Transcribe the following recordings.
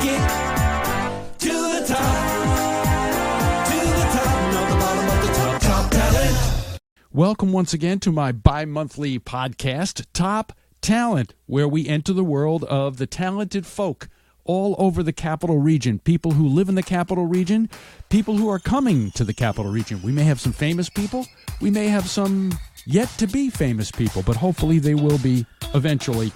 make it to the top. To the top, not the bottom of the top. Top Talent. Welcome once again to my bi-monthly podcast, Top Talent, where we enter the world of the talented folk all over the Capital Region. People who live in the Capital Region, people who are coming to the Capital Region. We may have some famous people. We may have some yet-to-be famous people, but hopefully they will be eventually.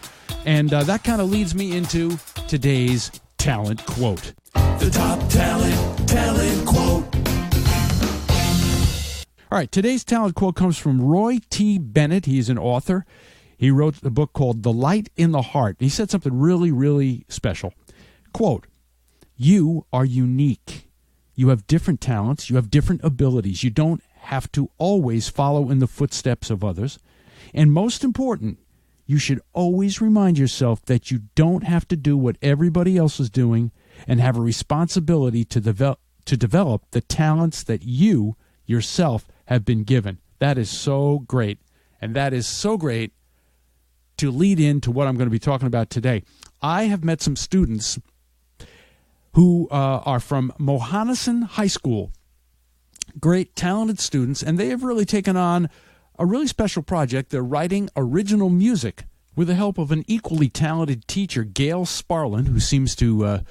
And that kind of leads me into today's talent quote. The top talent quote. All right, today's talent quote comes from Roy T. Bennett. He's an author. He wrote a book called The Light in the Heart. He said something really, really special. Quote, "You are unique. You have different talents. You have different abilities. You don't have to always follow in the footsteps of others. And most important, you should always remind yourself that you don't have to do what everybody else is doing and have a responsibility to develop the talents that you yourself have been given." That is so great. And that is so great to lead into what I'm going to be talking about today. I have met some students who are from Mohonasen High School. Great, talented students, and they have really taken on a really special project. They're writing original music with the help of an equally talented teacher, Gail Sparlin, who seems to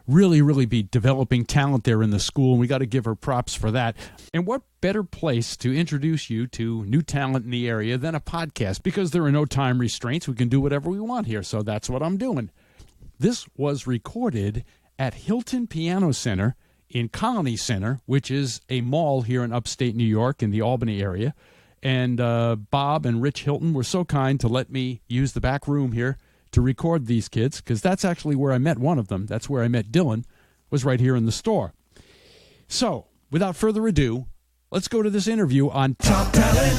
really be developing talent there in the school, and we got to give her props for that. And what better place to introduce you to new talent in the area than a podcast? Because there are no time restraints. We can do whatever we want here, so that's what I'm doing. This was recorded at Hilton Piano Center in Colony Center, which is a mall here in upstate New York in the Albany area. And Bob and Rich Hilton were so kind to let me use the back room here to record these kids, because that's actually where I met one of them. That's where I met Dylan, was right here in the store. So, without further ado, let's go to this interview on Top Talent.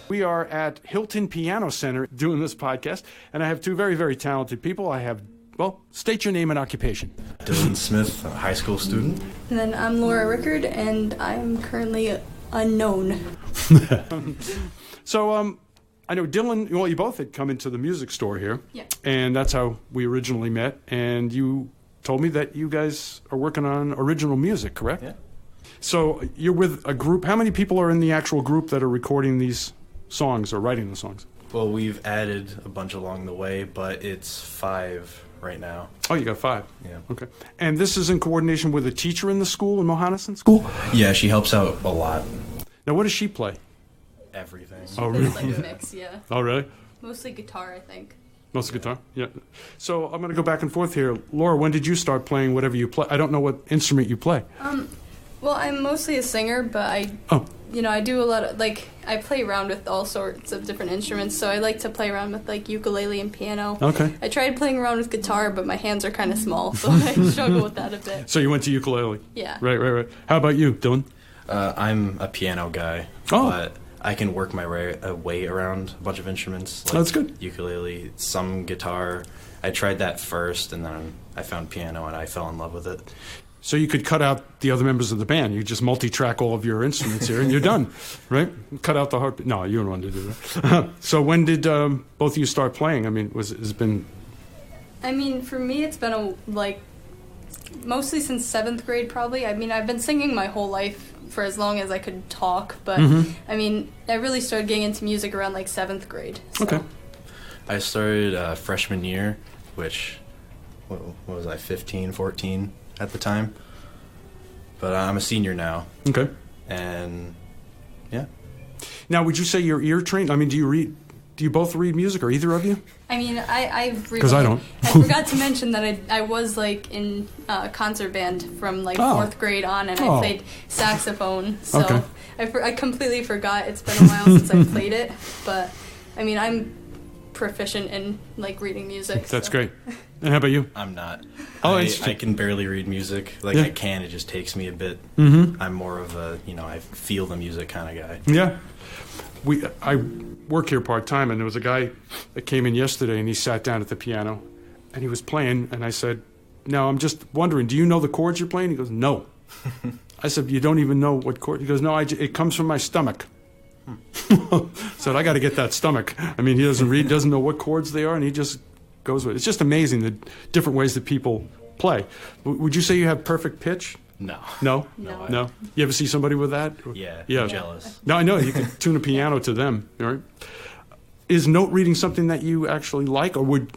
We are at Hilton Piano Center doing this podcast, and I have two very, very talented people. I have, well, state your name and occupation. Dylan Smith, a high school student. And then I'm Laura Rickard, and I'm currently unknown. So, I know Dylan, well, you both had come into the music store here. Yeah. And that's how we originally met. And you told me that you guys are working on original music, correct? Yeah. So you're with a group. How many people are in the actual group that are recording these songs or writing the songs? Well, we've added a bunch along the way, but it's 5 right now. Oh, you got 5? Yeah. Okay. And this is in coordination with a teacher in the school, in Mohonasen School? Yeah, she helps out a lot. Now, what does she play? Everything. Oh, really? It's like a mix, yeah. Oh, really? Mostly guitar, I think. Mostly guitar? Yeah. So I'm going to go back and forth here. Laura, when did you start playing whatever you play? I don't know what instrument you play. Well, I'm mostly a singer, but I do a lot of, I play around with all sorts of different instruments, so I like to play around with, ukulele and piano. Okay. I tried playing around with guitar, but my hands are kind of small, so I struggle with that a bit. So you went to ukulele? Yeah. Right. How about you, Dylan? I'm a piano guy, but I can work my way around a bunch of instruments. That's good. Ukulele, some guitar. I tried that first, and then I found piano, and I fell in love with it. So you could cut out the other members of the band. You just multi-track all of your instruments here, and you're done, right? Cut out the harp. No, you don't want to do that. So when did both of you start playing? I mean, has it been... I mean, for me, it's been mostly since 7th grade, probably. I mean, I've been singing my whole life for as long as I could talk, but I mean, I really started getting into music around 7th grade. So. Okay. I started freshman year, which, what was I, 15, 14 at the time? But I'm a senior now. Okay. And, yeah. Now, would you say you're ear trained? I mean, do you both read music, or either of you? I mean, I read... Because I don't. I forgot to mention that I was, in concert band from, 4th grade on, and I played saxophone. So okay. I completely forgot. It's been a while since I played it. But, I mean, I'm proficient in, reading music. That's great. And how about you? I'm not. Oh, I can barely read music. Yeah. I can, it just takes me a bit. I'm more of a, I feel the music kind of guy. Yeah. I work here part-time, and there was a guy that came in yesterday, and he sat down at the piano, and he was playing, and I said, "Now, I'm just wondering, do you know the chords you're playing?" He goes, "No." I said, "You don't even know what chord?" He goes, "No, it comes from my stomach." Said, "I got to get that stomach." I mean, he doesn't read, doesn't know what chords they are, and he just goes with it. It's just amazing the different ways that people play. Would you say you have perfect pitch? No. No? No. No? You ever see somebody with that? Yeah. Yeah. I'm jealous. No, I know. You can tune a piano to them. All right. Is note reading something that you actually like, or would...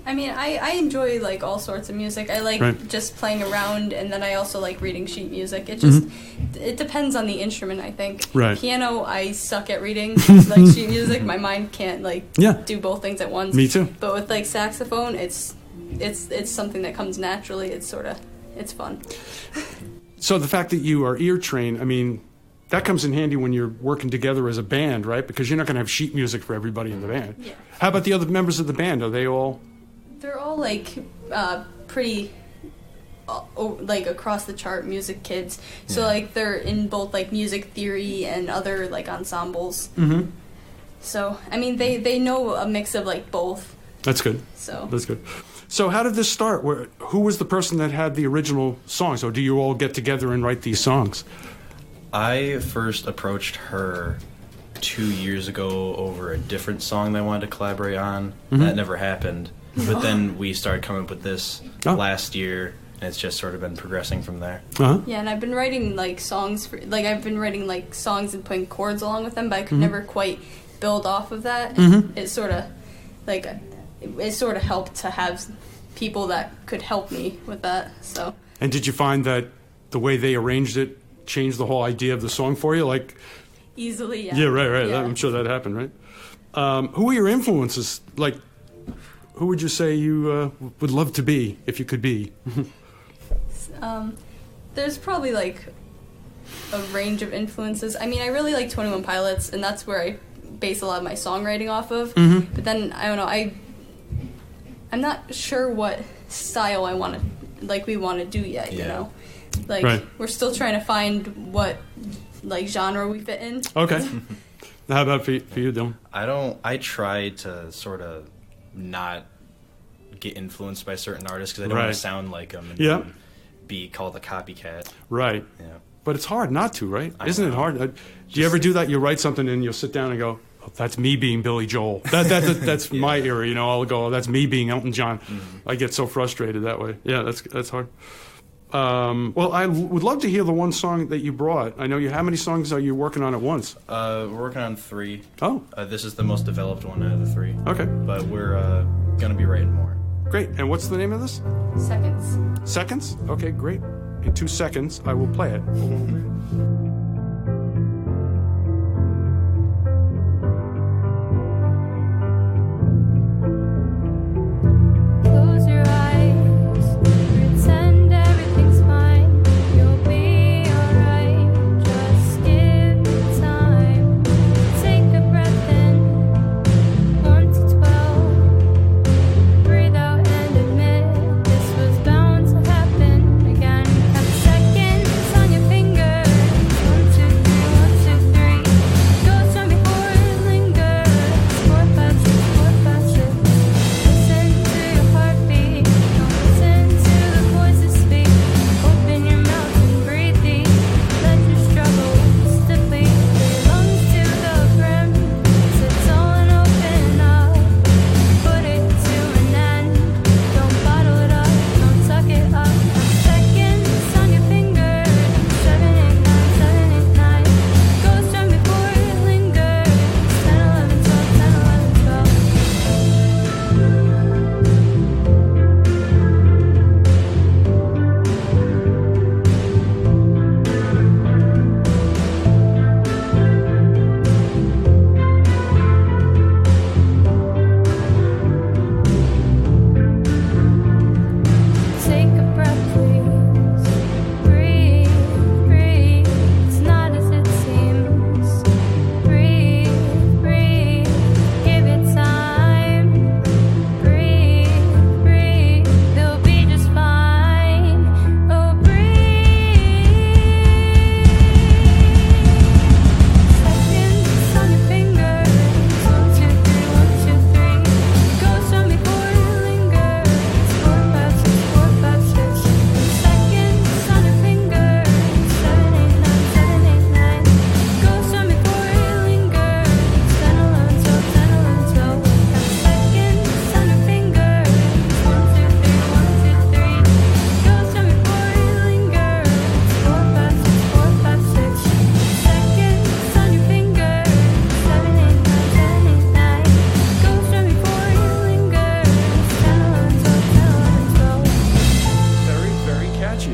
I mean, I enjoy like all sorts of music. I like Right. just playing around, and then I also like reading sheet music. It just it depends on the instrument, I think. Right. Piano, I suck at reading like sheet music. My mind can't like Yeah. do both things at once. Me too. But with like saxophone, it's something that comes naturally. It's fun. So the fact that you are ear trained, I mean, that comes in handy when you're working together as a band, right? Because you're not going to have sheet music for everybody in the band. Yeah. How about the other members of the band? Are they all... They're all like pretty like across the chart music kids. So like they're in both like music theory and other like ensembles. Mm-hmm. So I mean they know a mix of like both. That's good. So That's good. So how did this start? Who was the person that had the original songs? Or do you all get together and write these songs? I first approached her 2 years ago over a different song that I wanted to collaborate on. That never happened. But then we started coming up with this last year, and it's just sort of been progressing from there. Uh-huh. yeah, and I've been writing like songs for like I've been writing like songs and putting chords along with them, but I could never quite build off of that. It sort of helped to have people that could help me with that. So And did you find that the way they arranged it changed the whole idea of the song for you? Like, easily, yeah. yeah, right. Yeah. I'm sure that happened, right? Who are your influences? Like, who would you say you would love to be if you could be? There's probably like a range of influences. I mean, I really like 21 Pilots, and that's where I base a lot of my songwriting off of. But then I don't know. I'm not sure what style we want to do yet. You Yeah. know, like Right. we're still trying to find what like genre we fit in. Okay. How about for you, Dylan? I try to sort of not get influenced by certain artists because I don't want Right. to sound like them and Yeah. be called a copycat. Right. Yeah. But it's hard not to, right? I Isn't it know. hard? Do you ever do that? You write something and you'll sit down and go, oh, that's me being Billy Joel. That's my era, you know. I'll go, oh, that's me being Elton John. I get so frustrated that way. Yeah, that's hard. Well, I would love to hear the one song that you brought. I know you. How many songs are you working on at once? We're working on 3. Oh, This is the most developed one out of the 3. okay. But we're going to be writing more. Great. And what's the name of this? Seconds. Seconds? Okay, great. In 2 seconds, I will play it. Close your eyes, pretend everything's fine. You'll be alright. Just give it time. Take a breath in, 1 to 12. Breathe out and admit this was bound to happen again. Count seconds on your fingers.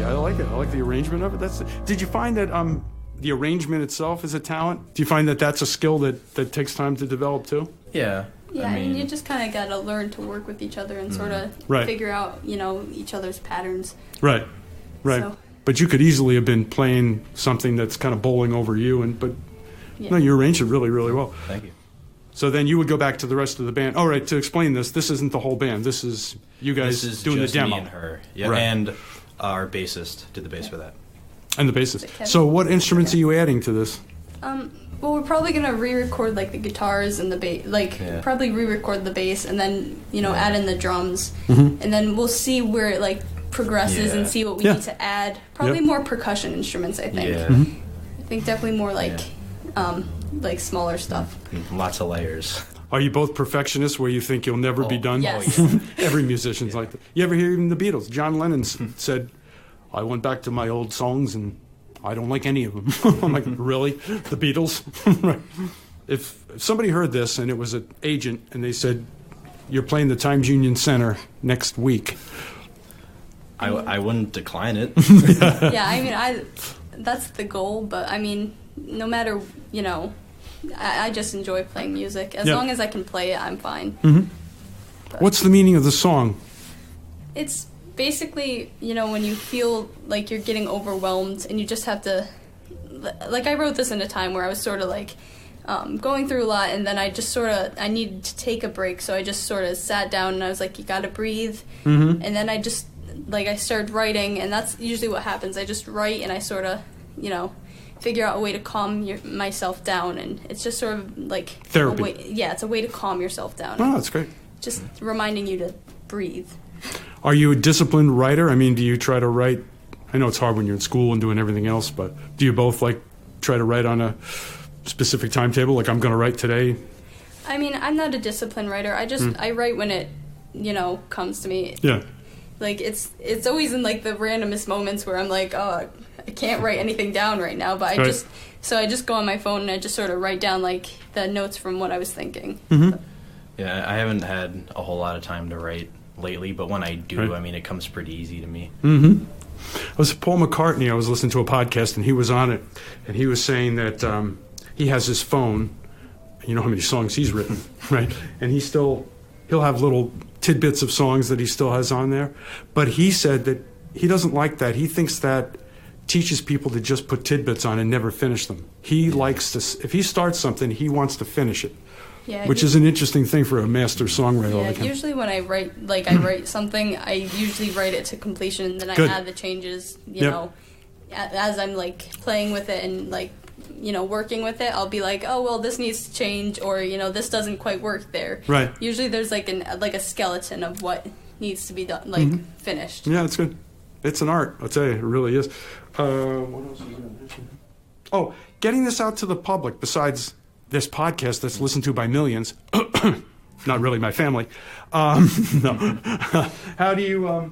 I like it. I like the arrangement of it. Did you find that the arrangement itself is a talent? Do you find that that's a skill that takes time to develop too? Yeah. Yeah, I mean, you just kind of got to learn to work with each other and sort of figure out, each other's patterns. Right. So, but you could easily have been playing something that's kind of bowling over you, no, you arranged it really, really well. Thank you. So then you would go back to the rest of the band. All right, to explain this isn't the whole band. This is you guys This is doing just the demo. me and her. Yeah, Right. and our bassist did the bass for that. And the bassist. Kevin. So what instruments are you adding to this? Well, we're probably gonna re-record like the guitars and the bass, probably re-record the bass and then add in the drums, and then we'll see where it like progresses and see what we need to add. Probably more percussion instruments, I think. Yeah. I think definitely more like smaller stuff. Lots of layers. Are you both perfectionists where you think you'll never be done? Yes. Every musician's like that. You ever hear even the Beatles? John Lennon said, I went back to my old songs and I don't like any of them. I'm like, really? The Beatles? Right. If somebody heard this and it was an agent and they said, you're playing the Times Union Center next week. I wouldn't decline it. Yeah, I mean, that's the goal, but I mean, no matter, I just enjoy playing music. As long as I can play it, I'm fine. What's the meaning of the song? It's basically, when you feel like you're getting overwhelmed and you just have to, like I wrote this in a time where I was sort of like going through a lot, and then I just I needed to take a break, so I just sort of sat down and I was like, you gotta breathe. And then I just, I started writing, and that's usually what happens. I just write and I sort of, figure out a way to calm myself down, and it's just sort of like therapy. It's a way to calm yourself down. Oh, that's great. Just reminding you to breathe. Are you a disciplined writer? I mean, do you try to write? I know it's hard when you're in school and doing everything else, but do you both try to write on a specific timetable? Like, I'm going to write today? I mean, I'm not a disciplined writer. I just I write when it comes to me. Yeah. Like it's always in the randomest moments where I'm like, oh, I can't write anything down right now, but I just go on my phone and I just sort of write down the notes from what I was thinking. Yeah, I haven't had a whole lot of time to write lately, but when I do, I mean, it comes pretty easy to me. I was Paul McCartney. I was listening to a podcast and he was on it, and he was saying that he has his phone. You know how many songs he's written, right? And he'll have little tidbits of songs that he still has on there. But he said that he doesn't like that. He thinks that teaches people to just put tidbits on and never finish them. He likes to, if he starts something, he wants to finish it. Yeah, which is an interesting thing for a master songwriter. Yeah, usually when I write, I write something, I usually write it to completion, and then I add the changes, you know, as I'm playing with it and working with it. I'll be like, oh well, this needs to change, or this doesn't quite work there. Right. Usually there's a skeleton of what needs to be done, finished. Yeah, it's good. It's an art. I'll tell you, it really is. What else was I going to mention? Oh, getting this out to the public. Besides this podcast that's listened to by millions, not really my family. No. How do you?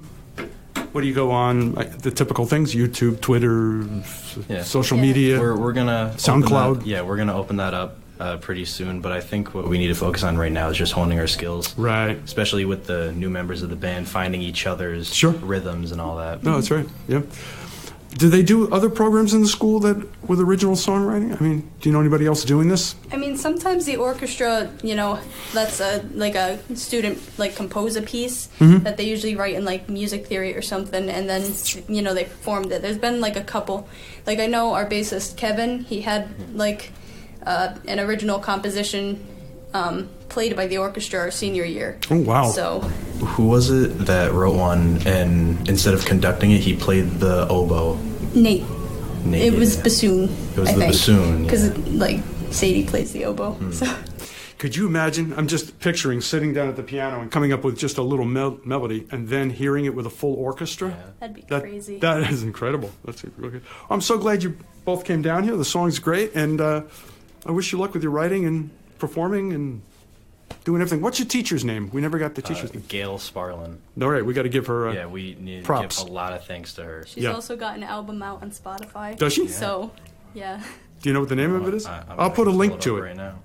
What do you go on? The typical things: YouTube, Twitter, social media. We're gonna SoundCloud. We're gonna open that up pretty soon. But I think what we need to focus on right now is just honing our skills. Right. Especially with the new members of the band, finding each other's rhythms and all that. No, that's right. Yeah. Do they do other programs in the school with original songwriting? I mean, do you know anybody else doing this? I mean, sometimes the orchestra, lets a student compose a piece that they usually write in music theory or something, and then they performed it. There's been a couple. I know our bassist Kevin, he had an original composition played by the orchestra our senior year. Oh wow! So who was it that wrote one and instead of conducting it, he played the oboe? Nate. It was bassoon. It was the bassoon. Because Sadie plays the oboe. So. Could you imagine? I'm just picturing sitting down at the piano and coming up with just a little melody, and then hearing it with a full orchestra. Yeah. That'd be crazy. That is incredible. That's really good. I'm so glad you both came down here. The song's great, and I wish you luck with your writing and performing and doing everything. What's your teacher's name? We never got the teacher's name. Gail Sparlin. All right, we got to give her we need props. to give a lot of thanks to her. She's also got an album out on Spotify. Does she? Yeah. So, yeah. Do you know what the name of it is? I'll put a link to it. Right now.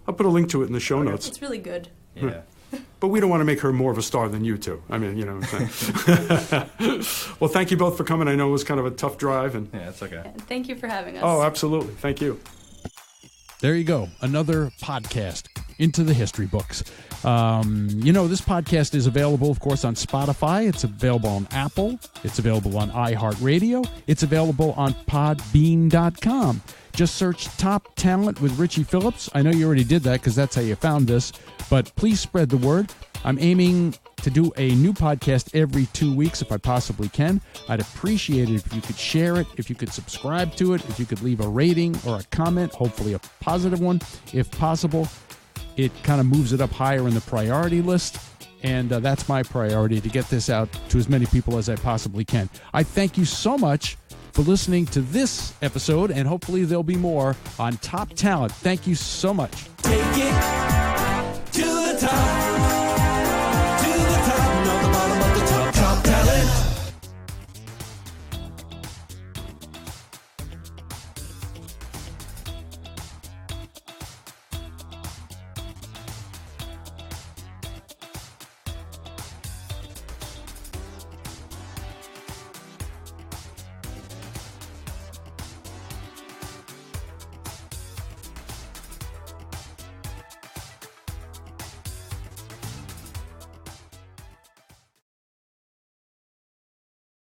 I'll put a link to it in the show notes. It's really good. Yeah. But we don't want to make her more of a star than you two. I mean, you know what I'm saying. Well, thank you both for coming. I know it was kind of a tough drive. And Yeah, it's okay. Thank you for having us. oh, absolutely. Thank you. There you go. Another podcast into the history books. This podcast is available, of course, on Spotify. It's available on Apple. It's available on iHeartRadio. It's available on Podbean.com. Just search Top Talent with Richie Phillips. I know you already did that because that's how you found this, but please spread the word. I'm aiming to do a new podcast every 2 weeks if I possibly can. I'd appreciate it if you could share it, if you could subscribe to it, if you could leave a rating or a comment, hopefully a positive one, if possible. It kind of moves it up higher in the priority list, and that's my priority, to get this out to as many people as I possibly can. I thank you so much for listening to this episode, and hopefully there'll be more on Top Talent. Thank you so much. Take it